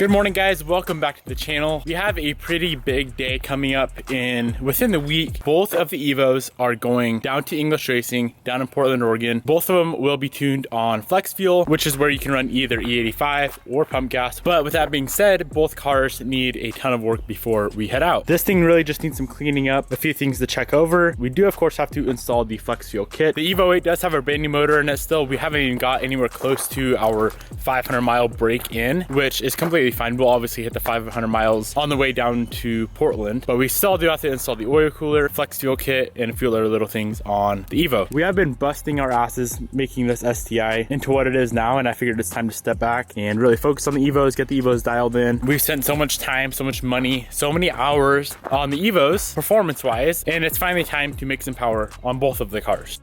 Good morning, guys. Welcome back to the channel. We have a pretty big day coming up within the week. Both of the Evos are going down to English Racing down in Portland, Oregon. Both of them will be tuned on flex fuel, which is where you can run either E85 or pump gas. But with that being said, both cars need a ton of work before we head out. This thing really just needs some cleaning up, a few things to check over. We do of course have to install the flex fuel kit. The Evo 8 does have a brand new motor in it still. We haven't even got anywhere close to our 500-mile break in, which is completely fine. We'll obviously hit the 500 miles on the way down to Portland, but we still do have to install the oil cooler, flex fuel kit, and a few other little things on the Evo. We have been busting our asses making this STI into what it is now, and I figured it's time to step back and really focus on the Evos, get the Evos dialed in. We've spent so much time, so much money, so many hours on the Evos, performance-wise, and it's finally time to make some power on both of the cars.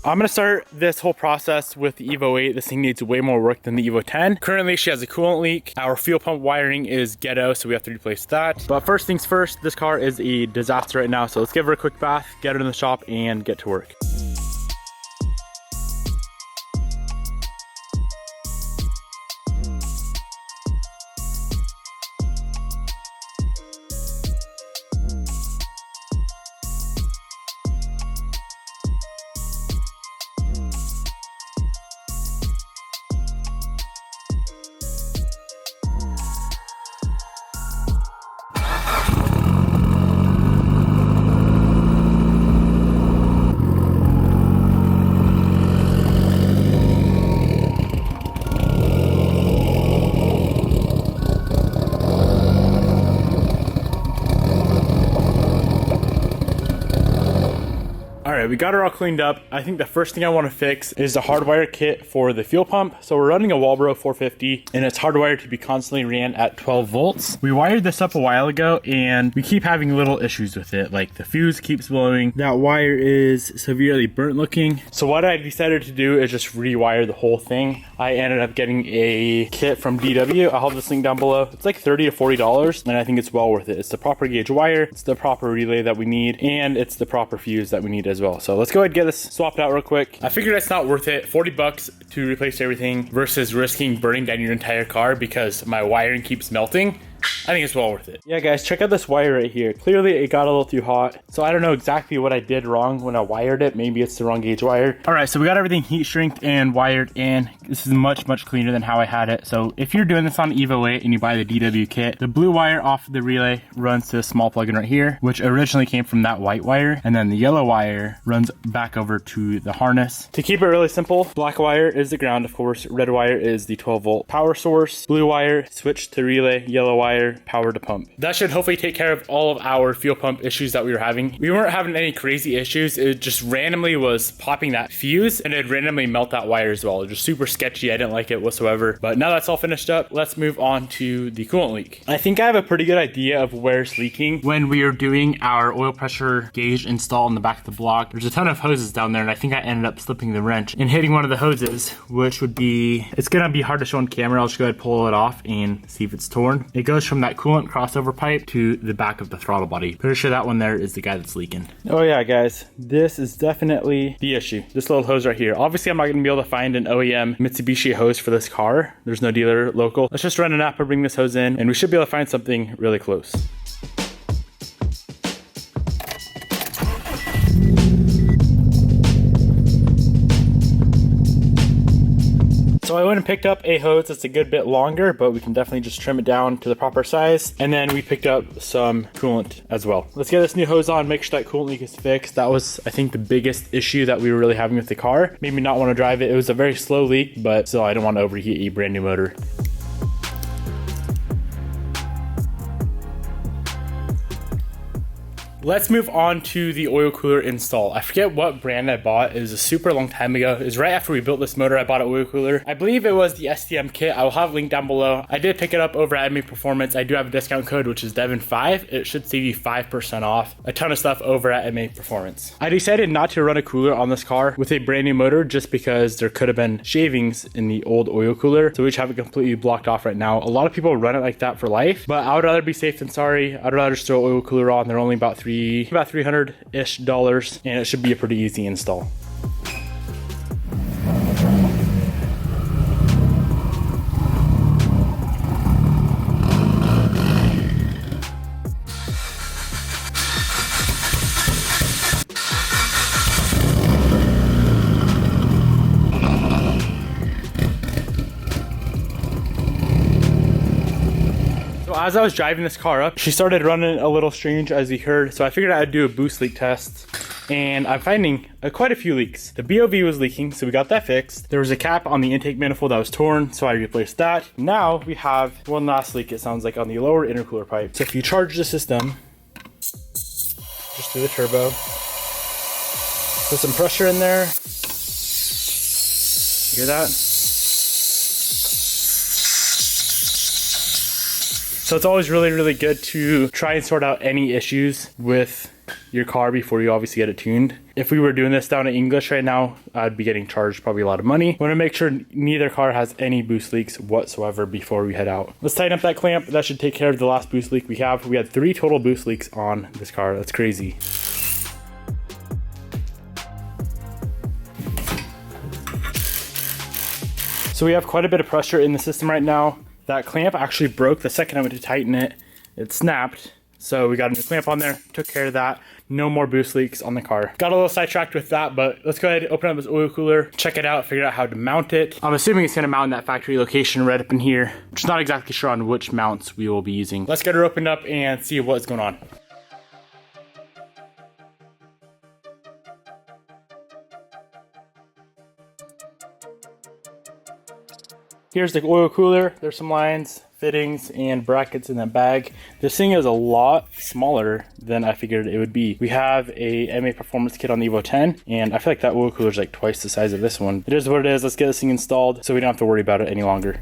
I'm gonna start this whole process with the Evo 8. This thing needs way more work than the Evo 10. Currently, she has a coolant leak. Our fuel pump wiring is ghetto, so we have to replace that. But first things first, this car is a disaster right now. So let's give her a quick bath, get her in the shop, and get to work. All right, we got her all cleaned up. I think the first thing I want to fix is the hardwire kit for the fuel pump. So we're running a Walbro 450 and it's hardwired to be constantly ran at 12 volts. We wired this up a while ago and we keep having little issues with it. Like the fuse keeps blowing. That wire is severely burnt looking. So what I decided to do is just rewire the whole thing. I ended up getting a kit from DW. I'll have this link down below. It's like $30 to $40 and I think it's well worth it. It's the proper gauge wire, it's the proper relay that we need, and it's the proper fuse that we need as well. So let's go ahead and get this swapped out real quick. I figured it's not worth it, 40 bucks to replace everything versus risking burning down your entire car because my wiring keeps melting. I think it's well worth it. Yeah, guys, check out this wire right here. Clearly it got a little too hot. So I don't know exactly what I did wrong when I wired it. Maybe it's the wrong gauge wire. All right, so we got everything heat shrinked and wired in. This is much cleaner than how I had it. So if you're doing this on Evo 8 and you buy the DW kit, the blue wire off the relay runs to a small plug-in right here, which originally came from that white wire. And then the yellow wire runs back over to the harness. To keep it really simple, black wire is the ground, of course. Red wire is the 12 volt power source. Blue wire, switch to relay. Yellow wire, power to pump. That should hopefully take care of all of our fuel pump issues that we were having. We weren't having any crazy issues. It just randomly was popping that fuse and it'd randomly melt that wire as well. It was just super sketchy. I didn't like it whatsoever. But now that's all finished up, let's move on to the coolant leak. I think I have a pretty good idea of where it's leaking. When we are doing our oil pressure gauge install in the back of the block, there's a ton of hoses down there and I think I ended up slipping the wrench and hitting one of the hoses, which would be, it's gonna be hard to show on camera. I'll just go ahead and pull it off and see if it's torn. It goes from that coolant crossover pipe to the back of the throttle body. Pretty sure that one there is the guy that's leaking. Oh yeah, guys, this is definitely the issue. This little hose right here. Obviously, I'm not gonna be able to find an OEM Mitsubishi hose for this car. There's no dealer local. Let's just run an app and bring this hose in and we should be able to find something really close. So I went and picked up a hose that's a good bit longer, but we can definitely just trim it down to the proper size. And then we picked up some coolant as well. Let's get this new hose on, make sure that coolant leak is fixed. That was, I think, the biggest issue that we were really having with the car. Made me not want to drive it. It was a very slow leak, but still I don't want to overheat a brand new motor. Let's move on to the oil cooler install. I forget what brand I bought. It was a super long time ago. It was right after we built this motor. I bought an oil cooler. I believe it was the STM kit. I will have a link down below. I did pick it up over at MA Performance. I do have a discount code, which is Devin5. It should save you 5% off. A ton of stuff over at MA Performance. I decided not to run a cooler on this car with a brand new motor just because there could have been shavings in the old oil cooler. So we just have it completely blocked off right now. A lot of people run it like that for life, but I would rather be safe than sorry. I'd rather just throw an oil cooler on. They're only about $3 be about $300-ish, and it should be a pretty easy install. As I was driving this car up, she started running a little strange, as you heard, so I figured I'd do a boost leak test, and I'm finding quite a few leaks. The BOV was leaking, so we got that fixed. There was a cap on the intake manifold that was torn, so I replaced that. Now we have one last leak, it sounds like, on the lower intercooler pipe. So if you charge the system, just through the turbo, put some pressure in there. You hear that? So it's always really, really good to try and sort out any issues with your car before you obviously get it tuned. If we were doing this down in English right now, I'd be getting charged probably a lot of money. Want to make sure neither car has any boost leaks whatsoever before we head out. Let's tighten up that clamp. That should take care of the last boost leak we have. We had 3 total boost leaks on this car. That's crazy. So we have quite a bit of pressure in the system right now. That clamp actually broke the second I went to tighten it. It snapped. So we got a new clamp on there, took care of that. No more boost leaks on the car. Got a little sidetracked with that, but let's go ahead and open up this oil cooler, check it out, figure out how to mount it. I'm assuming it's gonna mount in that factory location right up in here. Just not exactly sure on which mounts we will be using. Let's get her opened up and see what's going on. Here's the oil cooler. There's some lines, fittings, and brackets in that bag. This thing is a lot smaller than I figured it would be. We have a MA Performance kit on the Evo 10, and I feel like that oil cooler is like twice the size of this one. It is what it is. Let's get this thing installed so we don't have to worry about it any longer.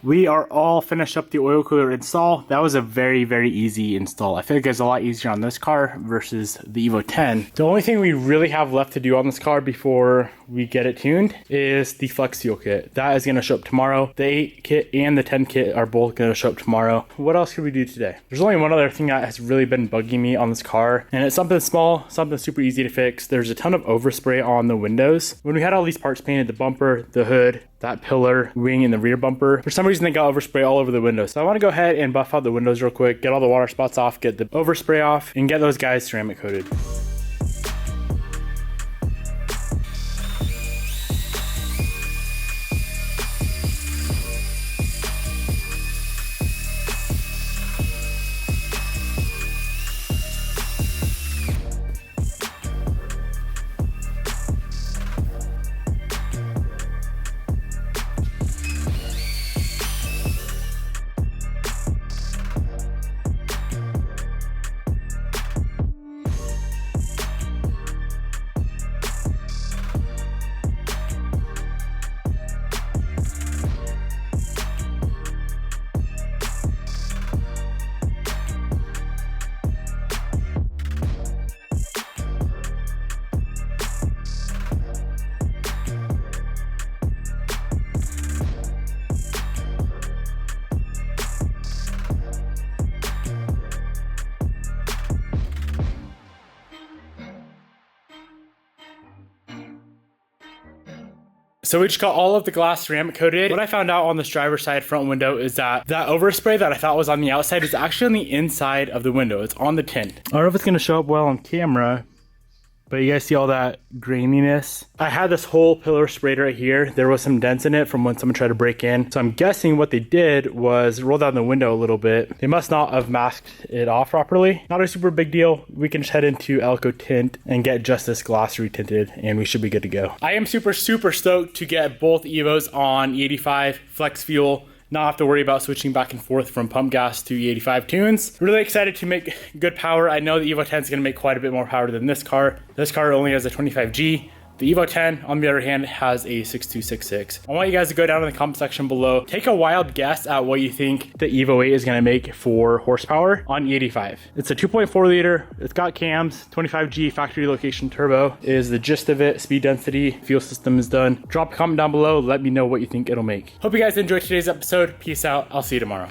We are all finished up the oil cooler install. That was a very, very easy install. I feel like it's a lot easier on this car versus the Evo 10. The only thing we really have left to do on this car before we get it tuned is the flex seal kit. That is gonna show up tomorrow. The 8 kit and the 10 kit are both gonna show up tomorrow. What else could we do today? There's only one other thing that has really been bugging me on this car, and it's something small, something super easy to fix. There's a ton of overspray on the windows. When we had all these parts painted, the bumper, the hood, that pillar, wing, and the rear bumper, for some reason they got overspray all over the windows. So I wanna go ahead and buff out the windows real quick, get all the water spots off, get the overspray off, and get those guys ceramic coated. So we just got all of the glass ceramic coated. What I found out on this driver's side front window is that overspray that I thought was on the outside is actually on the inside of the window. It's on the tint. I don't know if it's gonna show up well on camera, But you guys see all that graininess? I had this whole pillar sprayed right here. There was some dents in it from when someone tried to break in. So I'm guessing what they did was roll down the window a little bit. They must not have masked it off properly. Not a super big deal. We can just head into Elko Tint and get just this glass retinted and we should be good to go. I am super stoked to get both Evos on E85 flex fuel. Not have to worry about switching back and forth from pump gas to E85 tunes. Really excited to make good power. I know the Evo 10 is going to make quite a bit more power than this car. This car only has a 25G. The Evo 10, on the other hand, has a 6266. I want you guys to go down in the comment section below. Take a wild guess at what you think the Evo 8 is going to make for horsepower on E85. It's a 2.4 liter. It's got cams, 25G factory location turbo is the gist of it. Speed density, fuel system is done. Drop a comment down below. Let me know what you think it'll make. Hope you guys enjoyed today's episode. Peace out. I'll see you tomorrow.